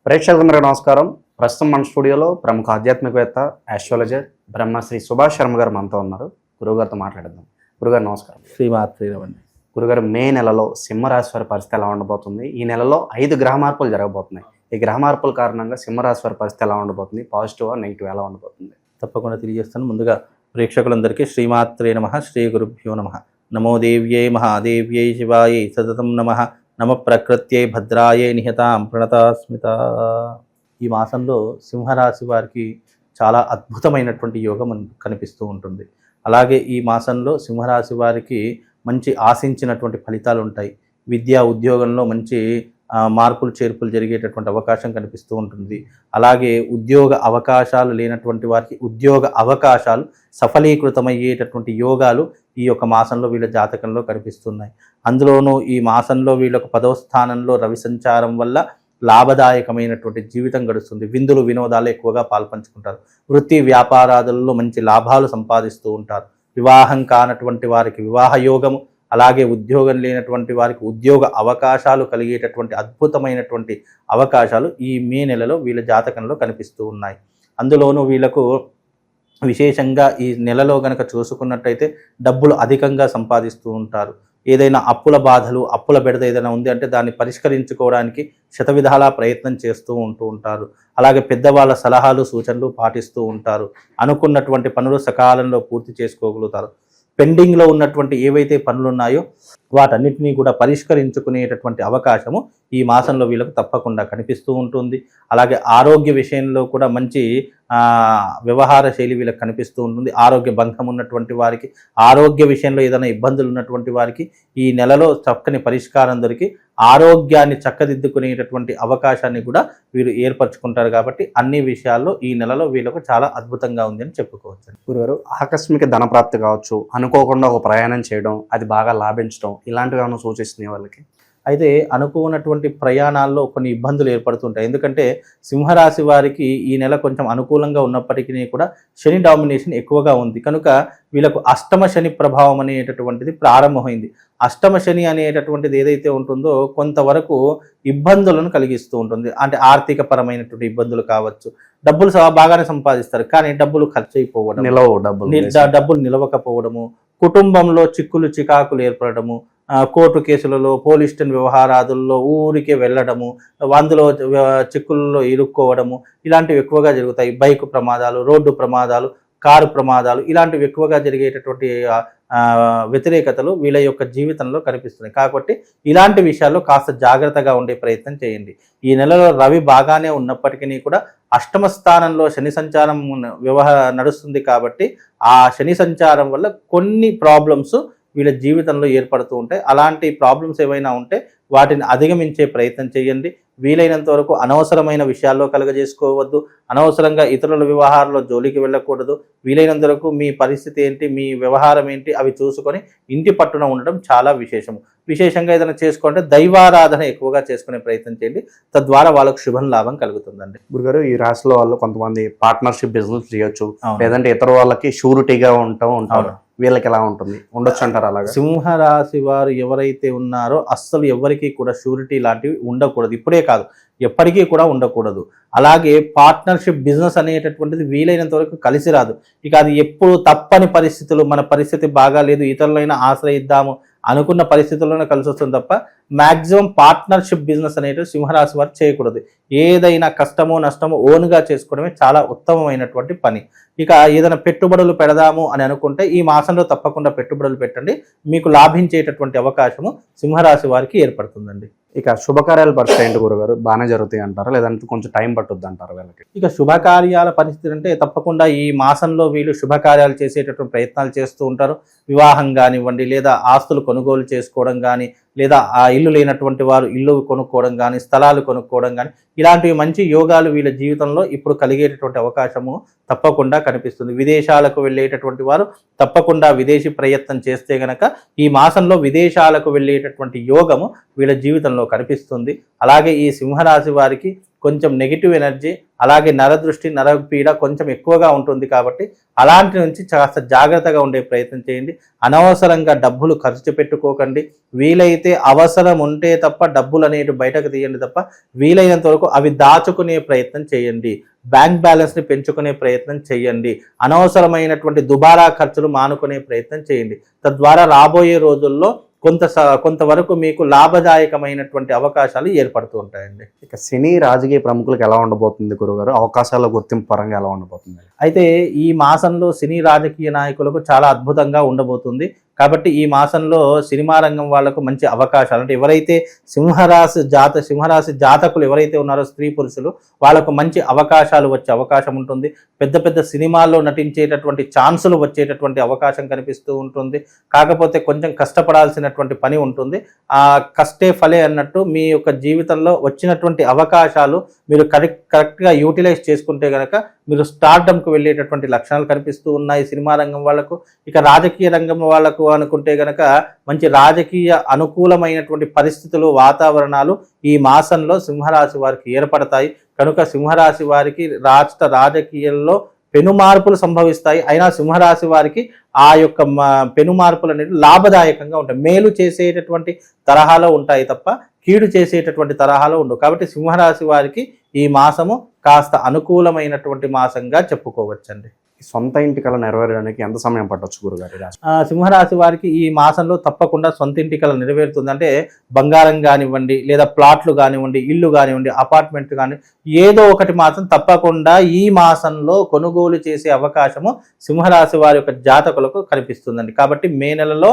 ప్రేక్షకులందరికీ నమస్కారం. ప్రస్తుతం మన స్టూడియోలో ప్రముఖ ఆధ్యాత్మికవేత్త, ఆస్ట్రాలజర్ బ్రహ్మశ్రీ సుభాష్ శర్మ గారు మనతో ఉన్నారు. గురువుగారితో మాట్లాడదాం. గురుగారు నమస్కారం. శ్రీమాత్రేనవండి. గురుగారు, మే నెలలో సింహరాశి వారి పరిస్థితి ఎలా ఉండబోతుంది? ఈ నెలలో 5 గ్రహ మార్పులు జరగబోతున్నాయి. ఈ గ్రహ మార్పుల కారణంగా సింహరాశి వారి పరిస్థితి ఎలా ఉండబోతుంది? పాజిటివ్ నెగిటివ్ ఎలా ఉండబోతుంది? తప్పకుండా తెలియజేస్తాను. ముందుగా ప్రేక్షకులందరికీ శ్రీమాత్రే నమః, శ్రీ గురుభ్యో నమః. నమో దేవ్యై మహాదేవ్యై శివాయై సతతం నమః. నమ ప్రకృత్యై భద్రాయై నిహతాం ప్రణతాస్మిత. ఈ మాసంలో సింహరాశి వారికి చాలా అద్భుతమైనటువంటి యోగం కనిపిస్తూ ఉంటుంది. అలాగే ఈ మాసంలో సింహరాశి వారికి మంచి ఆశించినటువంటి ఫలితాలు ఉంటాయి. విద్యా ఉద్యోగంలో మంచి మార్పులు చేర్పులు జరిగేటటువంటి అవకాశం కనిపిస్తూ ఉంటుంది. అలాగే ఉద్యోగ అవకాశాలు లేనటువంటి వారికి ఉద్యోగ అవకాశాలు సఫలీకృతమయ్యేటటువంటి యోగాలు ఈ యొక్క మాసంలో వీళ్ళ జాతకంలో కనిపిస్తున్నాయి. అందులోనూ ఈ మాసంలో వీళ్ళకు 10వ స్థానంలో రవి సంచారం వల్ల లాభదాయకమైనటువంటి జీవితం గడుస్తుంది. విందులు వినోదాలు ఎక్కువగా పాల్పంచుకుంటారు. వృత్తి వ్యాపారాదులలో మంచి లాభాలు సంపాదిస్తూ ఉంటారు. వివాహం కానటువంటి వారికి వివాహ యోగము, అలాగే ఉద్యోగం లేనటువంటి వారికి ఉద్యోగ అవకాశాలు కలిగేటటువంటి అద్భుతమైనటువంటి అవకాశాలు ఈ మే నెలలో వీళ్ళ జాతకంలో కనిపిస్తూ ఉన్నాయి. అందులోనూ వీళ్ళకు విశేషంగా ఈ నెలలో గనక చూసుకున్నట్టయితే డబ్బులు అధికంగా సంపాదిస్తూ ఉంటారు. ఏదైనా అప్పుల బాధలు, అప్పుల బెడద ఏదైనా ఉంది అంటే దాన్ని పరిష్కరించుకోవడానికి శతవిధాలా ప్రయత్నం చేస్తూ ఉంటారు. అలాగే పెద్దవాళ్ళ సలహాలు సూచనలు పాటిస్తూ ఉంటారు. అనుకున్నటువంటి పనులు సకాలంలో పూర్తి చేసుకోగలుగుతారు. పెండింగ్లో ఉన్నటువంటి ఏవైతే పనులు ఉన్నాయో వాటన్నిటినీ కూడా పరిష్కరించుకునేటటువంటి అవకాశము ఈ మాసంలో వీళ్ళకు తప్పకుండా కనిపిస్తూ ఉంటుంది. అలాగే ఆరోగ్య విషయంలో కూడా మంచి వ్యవహార శైలి వీళ్ళకి కనిపిస్తూ ఉంటుంది. ఆరోగ్య భంగం ఉన్నటువంటి వారికి, ఆరోగ్య విషయంలో ఏదైనా ఇబ్బందులు ఉన్నటువంటి వారికి ఈ నెలలో చక్కని పరిష్కారం దొరికి ఆరోగ్యాన్ని చక్కదిద్దుకునేటటువంటి అవకాశాన్ని కూడా వీరు ఏర్పరచుకుంటారు. కాబట్టి అన్ని విషయాల్లో ఈ నెలలో వీళ్ళకు చాలా అద్భుతంగా ఉంది అని చెప్పుకోవచ్చు. గురుగారు, ఆకస్మిక ధనప్రాప్తి కావచ్చు, అనుకోకుండా ఒక ప్రయాణం చేయడం, అది బాగా లాభించడం, ఇలాంటివి ఏమైనా సూచిస్తున్నాయి వాళ్ళకి? అయితే అనుకున్నటువంటి ప్రయాణాల్లో కొన్ని ఇబ్బందులు ఏర్పడుతుంటాయి. ఎందుకంటే సింహరాశి వారికి ఈ నెల కొంచెం అనుకూలంగా ఉన్నప్పటికీ కూడా శని డామినేషన్ ఎక్కువగా ఉంది. కనుక వీళ్ళకు అష్టమ శని ప్రభావం అనేటటువంటిది ప్రారంభమైంది. అష్టమ శని అనేటటువంటిది ఏదైతే ఉంటుందో కొంతవరకు ఇబ్బందులను కలిగిస్తూ ఉంటుంది. అంటే ఆర్థిక పరమైనటువంటి ఇబ్బందులు కావచ్చు. డబ్బులు బాగానే సంపాదిస్తారు, కానీ డబ్బులు ఖర్చు అయిపోవడం, డబ్బులు నిలవకపోవడము, కుటుంబంలో చిక్కులు చికాకులు ఏర్పడము, కోర్టు కేసులలో, పోలీస్ స్టేషన్ వ్యవహారాదుల్లో ఊరికే వెళ్ళడము, అందులో చిక్కుల్లో ఇరుక్కోవడము, ఇలాంటివి ఎక్కువగా జరుగుతాయి. బైక్ ప్రమాదాలు, రోడ్డు ప్రమాదాలు, కారు ప్రమాదాలు, ఇలాంటివి ఎక్కువగా జరిగేటటువంటి వ్యతిరేకతలు వీళ్ళ యొక్క జీవితంలో కనిపిస్తున్నాయి. కాబట్టి ఇలాంటి విషయాల్లో కాస్త జాగ్రత్తగా ఉండే ప్రయత్నం చేయండి. ఈ నెలలో రవి బాగానే ఉన్నప్పటికీ కూడా అష్టమ స్థానంలో శని సంచారం నడుస్తుంది. కాబట్టి ఆ శని సంచారం వల్ల కొన్ని ప్రాబ్లమ్స్ వీళ్ళ జీవితంలో ఏర్పడుతూ ఉంటాయి. అలాంటి ప్రాబ్లమ్స్ ఏవైనా ఉంటే వాటిని అధిగమించే ప్రయత్నం చేయండి. వీలైనంత వరకు అనవసరమైన విషయాల్లో కలుగజేసుకోవద్దు. అనవసరంగా ఇతరుల వ్యవహారంలో జోలికి వెళ్ళకూడదు. వీలైనంత వరకు మీ పరిస్థితి ఏంటి, మీ వ్యవహారం ఏంటి, అవి చూసుకొని ఇంటి పట్టున ఉండడం చాలా విశేషము. విశేషంగా ఏదైనా చేసుకుంటే దైవారాధన ఎక్కువగా చేసుకునే ప్రయత్నం చేయండి. తద్వారా వాళ్ళకు శుభం లాభం కలుగుతుందండి. గురుగారు, ఈ రాశిలో వాళ్ళు కొంతమంది పార్ట్నర్షిప్ బిజినెస్ చేయొచ్చు, లేదంటే ఇతర వాళ్ళకి షూరిటీగా ఉంటారు. వీళ్ళకి ఎలా ఉంటుంది, ఉండొచ్చు అంటారు? అలాగే సింహరాశి వారు ఎవరైతే ఉన్నారో అస్సలు ఎవరికి కూడా షూరిటీ లాంటివి ఉండకూడదు. ఇప్పుడే కాదు, ఎప్పటికీ కూడా ఉండకూడదు. అలాగే పార్ట్నర్షిప్ బిజినెస్ అనేటటువంటిది వీలైనంత వరకు కలిసి రాదు. ఇక అది ఎప్పుడు తప్పని పరిస్థితులు, మన పరిస్థితి బాగాలేదు, ఇతరులైనా ఆశ్రయిద్దాము అనుకున్న పరిస్థితుల్లోనే కలిసి వస్తుంది తప్ప మ్యాక్సిమం పార్ట్నర్షిప్ బిజినెస్ అనేటువంటి సింహరాశి వారు చేయకూడదు. ఏదైనా కష్టమో నష్టమో ఓన్గా చేసుకోవడమే చాలా ఉత్తమమైనటువంటి పని. ఇక ఏదైనా పెట్టుబడులు పెడదాము అని అనుకుంటే ఈ మాసంలో తప్పకుండా పెట్టుబడులు పెట్టండి. మీకు లాభించేటటువంటి అవకాశము సింహరాశి వారికి ఏర్పడుతుందండి. ఇక శుభకార్యాల పరిస్థితి ఏంటి గురుగారు? బాగానే జరుగుతాయి అంటారా, లేదంటే కొంచెం టైం పట్టుద్ది అంటారు వీళ్ళకి? ఇక శుభకార్యాల పరిస్థితి అంటే తప్పకుండా ఈ మాసంలో వీళ్ళు శుభకార్యాలు చేసేటటువంటి ప్రయత్నాలు చేస్తూ ఉంటారు. వివాహం కానివ్వండి, లేదా ఆస్తులు కొనుగోలు చేసుకోవడం కానీ, లేదా ఆ ఇల్లు లేనటువంటి వారు ఇల్లు కొనుక్కోవడం కానీ, స్థలాలు కొనుక్కోవడం కానీ, ఇలాంటివి మంచి యోగాలు వీళ్ళ జీవితంలో ఇప్పుడు కలిగేటటువంటి అవకాశము తప్పకుండా కనిపిస్తుంది. విదేశాలకు వెళ్ళేటటువంటి వారు తప్పకుండా విదేశీ ప్రయత్నం చేస్తే గనక ఈ మాసంలో విదేశాలకు వెళ్ళేటటువంటి యోగము వీళ్ళ జీవితంలో కనిపిస్తుంది. అలాగే ఈ సింహరాశి వారికి కొంచెం నెగిటివ్ ఎనర్జీ అలాగే నరదృష్టి నరపీడ కొంచెం ఎక్కువగా ఉంటుంది కాబట్టి అలాంటి నుంచి కాస్త జాగ్రత్తగా ఉండే ప్రయత్నం చేయండి. అనవసరంగా డబ్బులు ఖర్చు పెట్టుకోకండి. వీలైతే అవసరం ఉంటే తప్ప డబ్బులు అనేవి బయటకు తీయండి తప్ప వీలైనంత వరకు అవి దాచుకునే ప్రయత్నం చేయండి. బ్యాంక్ బ్యాలెన్స్ని పెంచుకునే ప్రయత్నం చేయండి. అనవసరమైనటువంటి దుబారా ఖర్చులు మానుకునే ప్రయత్నం చేయండి. తద్వారా రాబోయే రోజుల్లో కొంతవరకు మీకు లాభదాయకమైనటువంటి అవకాశాలు ఏర్పడుతూ ఉంటాయండి. ఇక సినీ రాజకీయ ప్రముఖులకు ఎలా ఉండబోతుంది గురుగారు? అవకాశాల గుర్తింపు పరంగా ఎలా ఉండబోతుంది? అయితే ఈ మాసంలో సినీ రాజకీయ నాయకులకు చాలా అద్భుతంగా ఉండబోతుంది. కాబట్టి ఈ మాసంలో సినిమా రంగం వాళ్లకు మంచి అవకాశాలు, అంటే ఎవరైతే సింహరాశి జాతకులు ఎవరైతే ఉన్నారో స్త్రీ పురుషులు, వాళ్ళకు మంచి అవకాశాలు వచ్చే అవకాశం ఉంటుంది. పెద్ద పెద్ద సినిమాల్లో నటించేటటువంటి ఛాన్సులు వచ్చేటటువంటి అవకాశం కనిపిస్తూ ఉంటుంది. కాకపోతే కొంచెం కష్టపడాల్సినటువంటి పని ఉంటుంది. ఆ కష్టే ఫలే అన్నట్టు మీ యొక్క జీవితంలో వచ్చినటువంటి అవకాశాలు మీరు కరెక్ట్గా యూటిలైజ్ చేసుకుంటే కనుక మీరు స్టార్డమ్కు వెళ్ళేటటువంటి లక్షణాలు కనిపిస్తూ ఉన్నాయి సినిమా రంగం వాళ్లకు. ఇక రాజకీయ రంగం వాళ్లకు అనుకుంటే కనుక మంచి రాజకీయ అనుకూలమైనటువంటి పరిస్థితులు వాతావరణాలు ఈ మాసంలో సింహరాశి వారికి ఏర్పడతాయి. కనుక సింహరాశి వారికి రాజకీయాల్లో పెను మార్పులు సంభవిస్తాయి. అయినా సింహరాశి వారికి ఆ యొక్క పెను మార్పులు అనేవి లాభదాయకంగా ఉంటాయి. మేలు చేసేటటువంటి తరహాలో ఉంటాయి తప్ప కీడు చేసేటటువంటి తరహాలో ఉండవు. కాబట్టి సింహరాశి వారికి ఈ మాసము కాస్త అనుకూలమైనటువంటి మాసంగా చెప్పుకోవచ్చండి. సొంత ఇంటి కల నెరవేరడానికి ఎంత సమయం పట్టొచ్చు గురుగారు? సింహరాశి వారికి ఈ మాసంలో తప్పకుండా సొంత ఇంటి కల నెరవేరుతుంది. అంటే బంగారం కానివ్వండి, లేదా ప్లాట్లు కానివ్వండి, ఇల్లు కానివ్వండి, అపార్ట్మెంట్ కానీ ఏదో ఒకటి మాత్రం తప్పకుండా ఈ మాసంలో కొనుగోలు చేసే అవకాశము సింహరాశి వారి యొక్క జాతకులకు కనిపిస్తుందండి. కాబట్టి మే నెలలో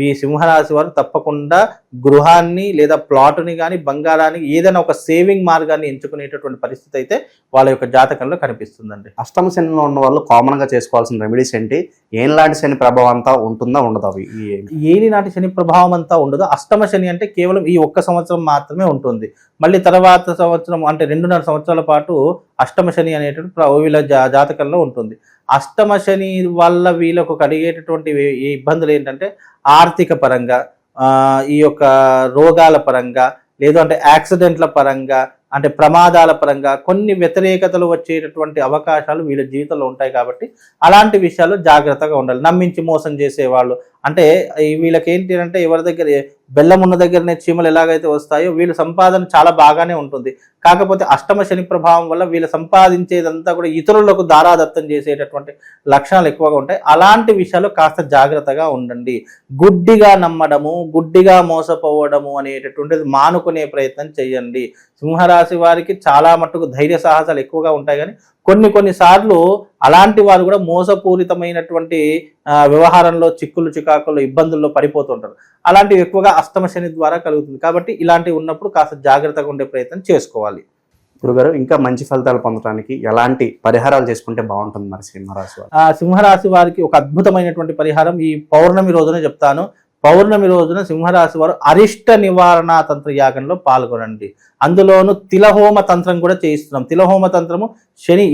ఈ సింహరాశి వారు తప్పకుండా గృహాన్ని లేదా ప్లాటుని కానీ బంగారాన్ని ఏదైనా ఒక సేవింగ్ మార్గాన్ని ఎంచుకునేటటువంటి పరిస్థితి అయితే వాళ్ళ యొక్క జాతకంలో కనిపిస్తుందండి. అష్టమ శనిలో ఉన్న వాళ్ళు కామన్గా చేసుకోవాల్సిన రెమెడీస్ ఏంటి? ఏనాటి శని ప్రభావం అంతా ఉంటుందా ఉండదు? అవి ఏలినాటి శని ప్రభావం అంతా ఉండదు. అష్టమ శని అంటే కేవలం ఈ ఒక్క సంవత్సరం మాత్రమే ఉంటుంది. మళ్ళీ తర్వాత సంవత్సరం అంటే 2.5 సంవత్సరాల పాటు అష్టమ శని అనేటువంటి వీళ్ళ జాతకంలో ఉంటుంది. అష్టమ శని వల్ల వీళ్ళకు కలిగేటటువంటి ఇబ్బందులు ఏంటంటే ఆర్థిక పరంగా, ఈ యొక్క రోగాల పరంగా, లేదు అంటే యాక్సిడెంట్ల పరంగా, అంటే ప్రమాదాల పరంగా కొన్ని వ్యతిరేకతలు వచ్చేటటువంటి అవకాశాలు వీళ్ళ జీవితంలో ఉంటాయి. కాబట్టి అలాంటి విషయాలు జాగ్రత్తగా ఉండాలి. నమ్మించి మోసం చేసేవాళ్ళు, అంటే వీళ్ళకి ఏంటి అంటే ఎవరి దగ్గర బెల్లం ఉన్న దగ్గరనే చీమలు ఎలాగైతే వస్తాయో వీళ్ళ సంపాదన చాలా బాగానే ఉంటుంది. కాకపోతే అష్టమ శని ప్రభావం వల్ల వీళ్ళు సంపాదించేదంతా కూడా ఇతరులకు దారాదత్తం చేసేటటువంటి లక్షణాలు ఎక్కువగా ఉంటాయి. అలాంటి విషయాలు కాస్త జాగ్రత్తగా ఉండండి. గుడ్డిగా నమ్మడము, గుడ్డిగా మోసపోవడము అనేటటువంటిది మానుకునే ప్రయత్నం చేయండి. సింహరాశి వారికి చాలా మట్టుకు ధైర్య సాహసాలు ఎక్కువగా ఉంటాయి, కానీ కొన్నిసార్లు అలాంటి వారు కూడా మోసపూరితమైనటువంటి వ్యవహారంలో చికాకులు ఇబ్బందుల్లో పడిపోతుంటారు. అలాంటివి ఎక్కువగా అష్టమ శని ద్వారా కలుగుతుంది. కాబట్టి ఇలాంటివి ఉన్నప్పుడు కాస్త జాగ్రత్తగా ఉండే ప్రయత్నం చేసుకోవాలి. గురుగారు, ఇంకా మంచి ఫలితాలు పొందడానికి ఎలాంటి పరిహారాలు చేసుకుంటే బాగుంటుంది మరి సింహరాశి వారు? సింహరాశి వారికి ఒక అద్భుతమైనటువంటి పరిహారం ఈ పౌర్ణమి రోజున చెప్తాను. పౌర్ణమి రోజున సింహరాశి వారు అరిష్ట నివారణ తంత్ర యాగంలో పాల్గొనండి. అందులోనూ తిలహోమ తంత్రం కూడా చేయిస్తున్నాం. తిలహోమ తంత్రము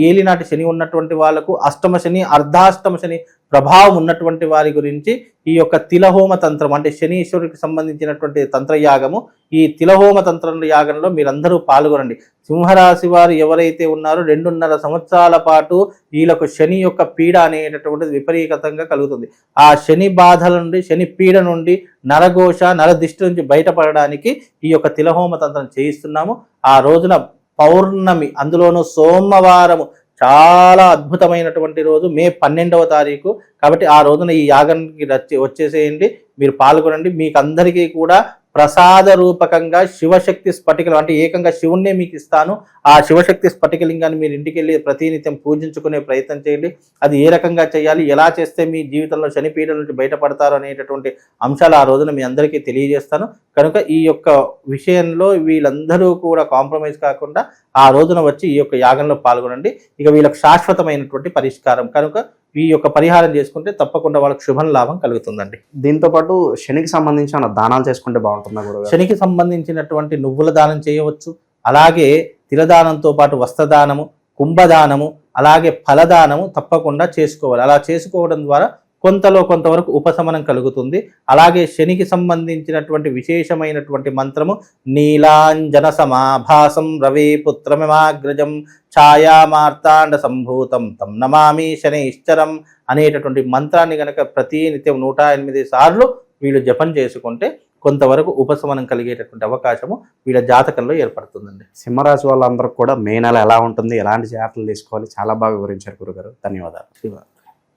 ఏలినాటి శని ఉన్నటువంటి వాళ్ళకు, అష్టమ శని అర్ధాష్టమ శని ప్రభావం ఉన్నటువంటి వారి గురించి ఈ యొక్క తిలహోమ తంత్రం అంటే శనీశ్వరుడికి సంబంధించినటువంటి తంత్రయాగము, ఈ తిలహోమ తంత్ర యాగంలో మీరందరూ పాల్గొనండి. సింహరాశి వారు ఎవరైతే ఉన్నారో 2.5 సంవత్సరాల పాటు వీళ్ళకు శని యొక్క పీడ అనేటటువంటిది విపరీతంగా కలుగుతుంది. ఆ శని బాధల నుండి, శని పీడ నుండి, నరఘోష నరదిష్టి నుంచి బయటపడడానికి ఈ యొక్క తిలహోమ తంత్రం చేయిస్తున్నాము. ఆ రోజున పౌర్ణమి, అందులోనూ సోమవారము, చాలా అద్భుతమైనటువంటి రోజు మే 12వ తారీఖు. కాబట్టి ఆ రోజున ఈ యాగానికి వచ్చేసేయండి, మీరు పాల్గొనండి. మీకు అందరికీ కూడా ప్రసాద రూపకంగా శివశక్తి స్ఫటికలు, అంటే ఏకంగా శివుణ్ణే మీకు ఇస్తాను. ఆ శివశక్తి స్ఫటికలింగాన్ని మీరు ఇంటికి వెళ్ళి ప్రతినిత్యం పూజించుకునే ప్రయత్నం చేయండి. అది ఏ రకంగా చేయాలి, ఎలా చేస్తే మీ జీవితంలో శనిపీడ నుంచి బయటపడతారు అనేటటువంటి అంశాలు ఆ రోజున మీ అందరికీ తెలియజేస్తాను. కనుక ఈ యొక్క విషయంలో వీళ్ళందరూ కూడా కాంప్రమైజ్ కాకుండా ఆ రోజున వచ్చి ఈ యొక్క యాగంలో పాల్గొనండి. ఇక వీళ్ళకి శాశ్వతమైనటువంటి పరిష్కారం కనుక ఈ యొక్క పరిహారం చేసుకుంటే తప్పకుండా వాళ్ళకి శుభం లాభం కలుగుతుందండి. దీంతో పాటు శనికి సంబంధించిన దానాలు చేసుకుంటే బాగుంటుందా గురుగారు? శనికి సంబంధించినటువంటి నువ్వుల దానం చేయవచ్చు. అలాగే తిలదానంతో పాటు వస్త్రదానము, కుంభదానము, అలాగే ఫలదానము తప్పకుండా చేసుకోవాలి. అలా చేసుకోవడం ద్వారా కొంతలో కొంతవరకు ఉపశమనం కలుగుతుంది. అలాగే శనికి సంబంధించినటువంటి విశేషమైనటువంటి మంత్రము నీలాంజన సమాభాసం రవి పుత్రమిమాగ్రజం ఛాయామార్తాండ సంభూతం తం నమామి శనైశ్చరం అనేటటువంటి మంత్రాన్ని గనక ప్రతి నిత్యం 108 సార్లు వీళ్ళు జపం చేసుకుంటే కొంతవరకు ఉపశమనం కలిగేటటువంటి అవకాశము వీళ్ళ జాతకంలో ఏర్పడుతుందండి. సింహరాశి వాళ్ళందరూ కూడా మే నెల ఎలా ఉంటుంది, ఎలాంటి జాగ్రత్తలు తీసుకోవాలి చాలా బాగా వివరించారు గురుగారు. ధన్యవాదాలు. శివ